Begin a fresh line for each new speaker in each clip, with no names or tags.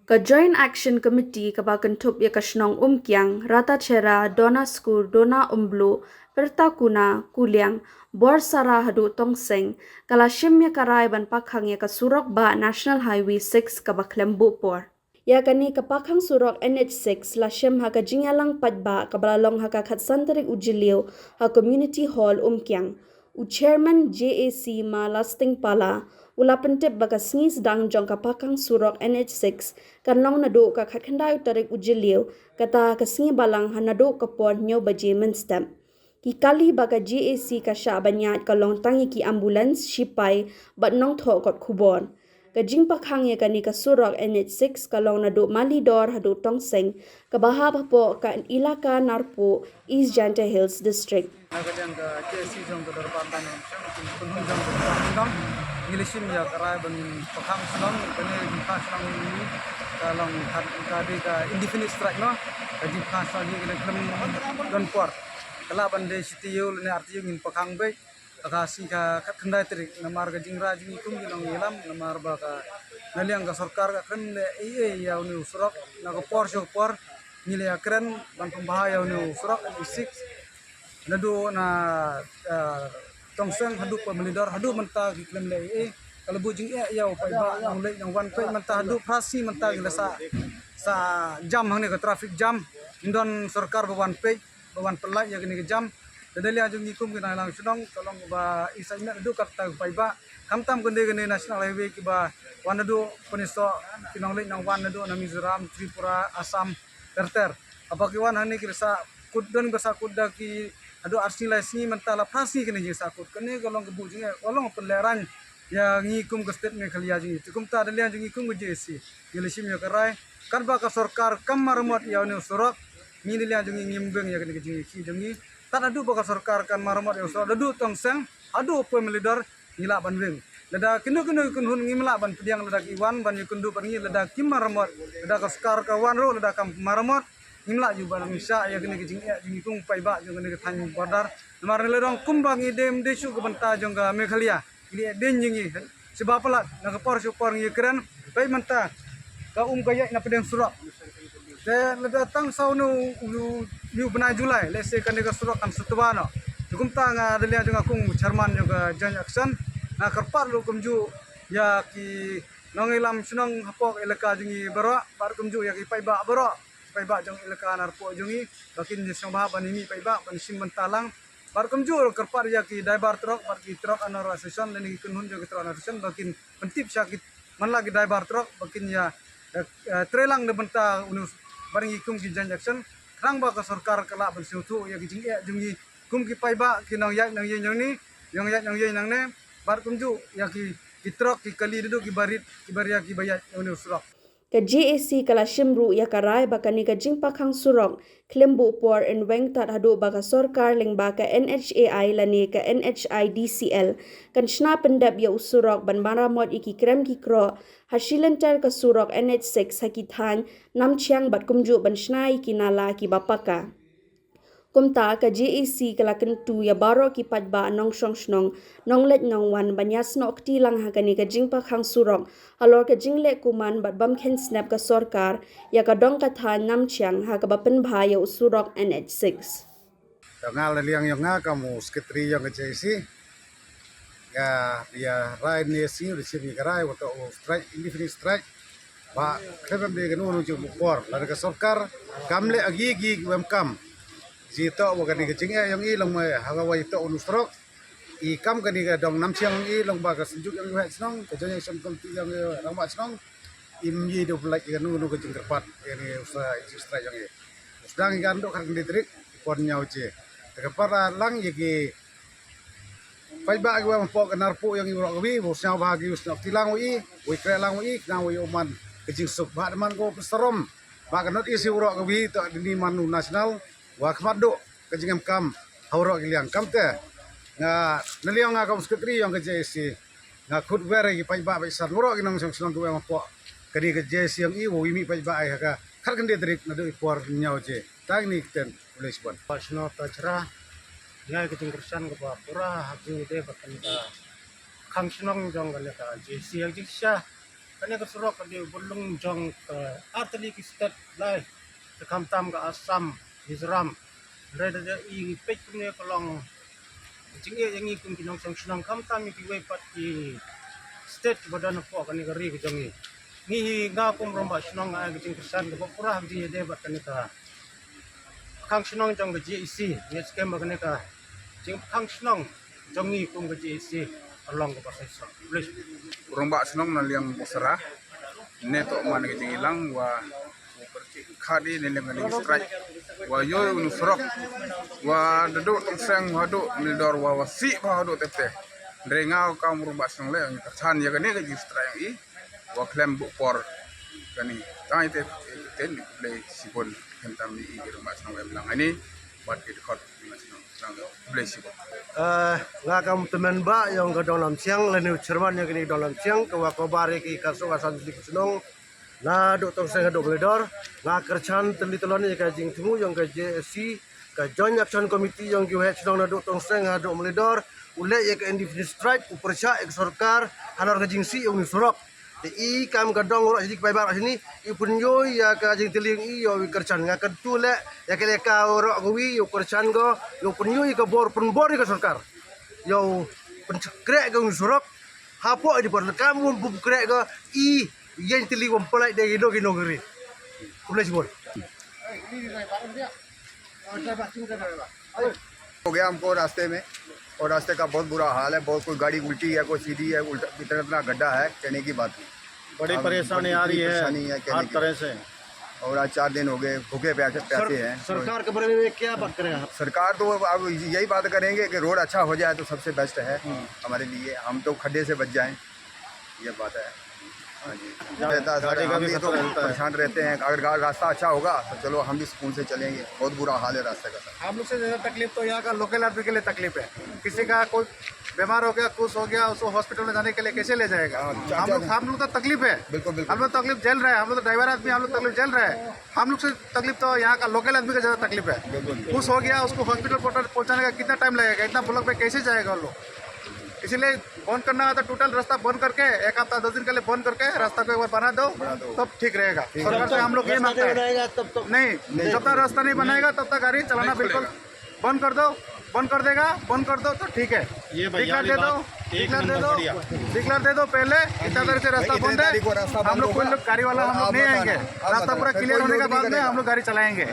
Ka Joint Action Committee ka bakentup ya kasnong kiang rata chera dona skur dona umblo pertakuna kuliang bor sara hadu tongseng kala shim ya karai ban pakhang ya kasurok ba National Highway 6 ka baklembu por. Ya kani kapakhang surok NH6 la shim ha ka jingalang padba ka balalong ha ka khatsantarik ujiliw ha community hall kiang. U chairman JAC ma lasting pala ula pentip baka sngis dang jong kapakang surok NH6 kan long nado ka khatkhanda utarik ujiliw kata kasngi balang hanado kapon nyo baje menstem ki kali baka JAC ka sha banyat ka long tangi ki ambulance shipai bat nong tho kot khubon ka jing pakhang ya kani ka surok NH6 ka long nado malidor hado tongseng ka bahab po ka ilaka narpo East Janta Hills district.
Nagajan ka JC jong ka darpatan ng kunhun jong ka darpatan ngilisim ya karay ban pakhang sunong kani pakhang sunong ini kalong kadi ka indefinite strike no kaji pakhang sunong ini klem don por kalaban de sitiyo ne artiyo ngin pakhang be akasi ka kendai trik namar ka jingra jingi kum ginong ilam namar ba ka naliang ka sarkar ka kan ya uni usrok na ko por so por nile akren ban pembahaya uni usrok isik nado na tongseng hadu pemelidor hadu menta giklem le kalau bujing ya upai ba yang le yang wan pe menta hadu prasi menta gila sa jam hang ne ka traffic jam indon sarkar bawan pe bawan pelai ya gini ke jam dadali ajung ngikum kena lang sunong tolong ba isa ina hadu kata upai ba kamtam gende national highway ki ba wan hadu peniso kinong le yang wan hadu na Mizoram Tripura Assam terter apaki wan hani kirsa kudon basa kudda ki ado arsilasi mentala prasi kene je sakut kene golong kebu je golong peleran ya ngikum ke state me khalia je tukum ta dalian je ngikum je si gelesim ya karai kan ba ka sarkar kam marmot ya ne surak ni dalian je ngimbeng ya kene je ki jengi tan adu ba ka sarkar kan marmot ya surak adu tongseng adu pemelidor ngila banweng leda kenu kunhun ngimla ban pediang leda iwan ban yukundu pergi leda kim marmot leda ka skar ka wan ro leda kam marmot imla ju barang isya ya gini kecing ya jingi kung pai ba jong gini ketang bodar namar le dong kumbang idem desu ke benta jong ga Meghalaya ini den jingi sebab pala na ke por supor ngi keren pai menta ka gaya na pedang surak de le datang saunu ulu bena Julai le se kan de surak kan setubano jukum ta nga delia jong akung chairman jong ga Joint Action na kerpar lu kumju ya ki nongilam sunong hapok elaka jingi baro par kumju ya ki pai ba baro paiba jong ilaka narpo jongi bakin jesong bahaban ini paiba pansim mentalang bar kumjur kerpar ya ki driver truck bar ki truck anor association dan ki kunhun jong truck association bakin pentip sakit man lagi driver truck bakin ya trelang de benta unus bareng ikum ki Joint Action rang ba ka sarkar kala ban siutu ya ki jing jongi kum ki paiba ki nang yak nang ye ni yang yak nang ye nang ne bar kumju ya ki truck ki kali dedu ki barit ki baria ki bayat unus truck
Ka JAC kala shimru ya karai baka ni ka jingpa khang surok klembu por en weng tat hadu baka sorkar ling baka NHAI lani ka NHIDCL kan shna pendap ya usurok ban maramot iki krem ki kro hasilentar ka surok NH6 hakithan nam chiang bat kumju ban shna iki nala ki bapaka kumta ka JAC kala kentu ya baro ki padba nong shong shnong nong let nong wan banyas no kti lang ha kani ka jingpa khang surok halor ka jingle kuman bat bam khen snap ka sorkar ya ka dong ka tha nam chiang ha ka bapen bha ya usurok NH6
ngal liang yang kamu sekretari yang ke JAC ya rai ne si receive karai wato strike indefinite strike ba krebam de ganu nu ju por la ka sorkar kamle agi welcome jito wakani kecing yang long mai hawai to unustrok I kam kani ka dong nam chiang long ba ka senjuk yang wet snong ka jang som kom ti yang ramat snong im yi do like ka nu kecing kerpat ini usaha istra yang sedang kan dok kan ditrik pon nyau je ka para lang yegi pai ba ga mo ka narpo yang iro gabi bo sya ba gi usnok tilang wi kre lang wi na wi oman kecing sup ba man ko peserom ba ka not isi uro gabi to di manu nasional wa khmado kajingam kam hauro giliang kam te nga naliang nga kam sekretari yang ke JAC nga khut were gi pai ba bai san uro ginong song song ko po kadi ke JAC yang i wo imi pai ba ai ka khar kan de trik na do por nyau je tang ni ten pulis bon
pasno tajra ngai ke jingkersan ko ba pura hakim de bakan ka khang snong jong ga ka JAC yang jiksa kani ka surok di bulung jong artali ki stat lai te kam tam ka Assam Mizoram reda de i pek ne kolong jinge yang i kum kinong sang sunang kam tam ki we pat ki state badan po kani ka ri ki jongi ni ga kum romba sunang a ki jing kersan ka pura ji de bat kani ka kang sunang jong ka GEC ni skem ba kani ka jing kang sunang jongi kum ka GEC along ka pasai sa please
Rombak senong na liang bosara neto man ke hilang wa khadi ne lengan ni strike wa yo unu sorok wa dadu tong seng wa do milidor wa wasi ba do tete renga ka rombak senong le ni chan ya ne ke strike i wa klem bu por kani tai te ten le sipon hentam ni i rombak senong belang ini buat ke khot nasional sang ble sipon
ngakam temen ba yang ke dalam siang lenu cerman yang kini dalam siang ke wakobare ki kaso asan di sunong na do tong seng do bledor na kerchan tendi telon ni ka jing temu yang ke JSC ka Joint Action Committee yang ki het sunong na do tong seng do bledor ule ye ke indefinite strike upercha ek sarkar hanar ka jing si yang surok te i kam gadong ro sidik bai bar sini i punyo ya ka jing teling i yo kerchan ngakan tu le ya ke le ka ro gwi yo kerchan go yo punyo i ka bor pun bor ka sarkar yo pencekrek ke surok hapo di por kamu bumkrek ke i yen tili wam pelai de gido gino ngeri kulai sibor
हो गया हमको रास्ते में और रास्ते का बहुत बुरा हाल है बहुत कोई गाड़ी उल्टी है कोई सीधी है उल्टा इतना गड्ढा है कहने की बात नहीं
बड़ी
अब
परेशानी आ रही
परेशानी है
है
कहने
हर
की।
तरह से
और आज 4 दिन हो गए भूखे प्यासे हैं
सरकार के बारे में क्या बात करें आप
सरकार तो अब यही बात करेंगे कि रोड अच्छा हो जाए तो सबसे बेस्ट है हमारे लिए हम तो खड्डे से बच जाएं ये बात है हाँ जी रहता है सारे हम भी तो परेशान रहते हैं अगर रास्ता अच्छा होगा तो चलो हम भी सुकून से चलेंगे बहुत बुरा हाल है रास्ते का सर
हम लोग से ज़्यादा तकलीफ तो यहाँ का लोकल आदमी के लिए तकलीफ है किसी का कोई बीमार हो गया कुछ हो गया उसको हॉस्पिटल में जाने के लिए कैसे ले जाएगा हम लोग तो तकलीफ है
बिल्कुल बिल्कुल
हम लोग तकलीफ झेल रहे हैं हम लोग तो ड्राइवर आदमी हम लोग तकलीफ झेल रहे हैं हम लोग से तकलीफ तो यहाँ का लोकल आदमी का ज़्यादा तकलीफ है कुछ हो गया उसको हॉस्पिटल पहुँचाने का कितना टाइम लगेगा इतना ब्लॉक पे कैसे जाएगा वो लोग इसीलिए बंद करना है तो टोटल रास्ता बंद करके 1 हफ्ता 2 दिन के लिए बंद करके रास्ता को एक बार बना दो तब ठीक रहेगा सरकार से हम लोग ये मांगते हैं नहीं जब तक रास्ता नहीं बनाएगा तब तक गाड़ी चलाना बिल्कुल बंद कर दो बंद कर देगा बंद कर दो तो ठीक है डिक्लेयर दे दो पहले इतना देर से रास्ता बंद है हम लोग कोई लोग गाड़ी वाला हम लोग नहीं आएंगे रास्ता पूरा क्लियर होने के बाद में हम लोग गाड़ी चलाएंगे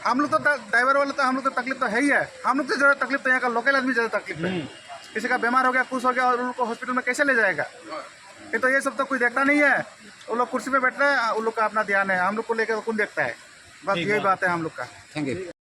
हम लोग तो ड्राइवर वाले तो हम लोग तो तकलीफ तो है ही है हम लोग से ज़्यादा तकलीफ तो यहाँ का लोकल आदमी ज़्यादा तकलीफ है किसी का बीमार हो गया कुछ हो गया और उनको हॉस्पिटल में कैसे ले जाएगा ये तो ये सब तो कोई देखता नहीं है वो लोग कुर्सी पे बैठ रहे हैं उन लोग का अपना ध्यान है हम लोग को लेकर कौन देखता है बस यही बात है हम लोग का
थैंक यू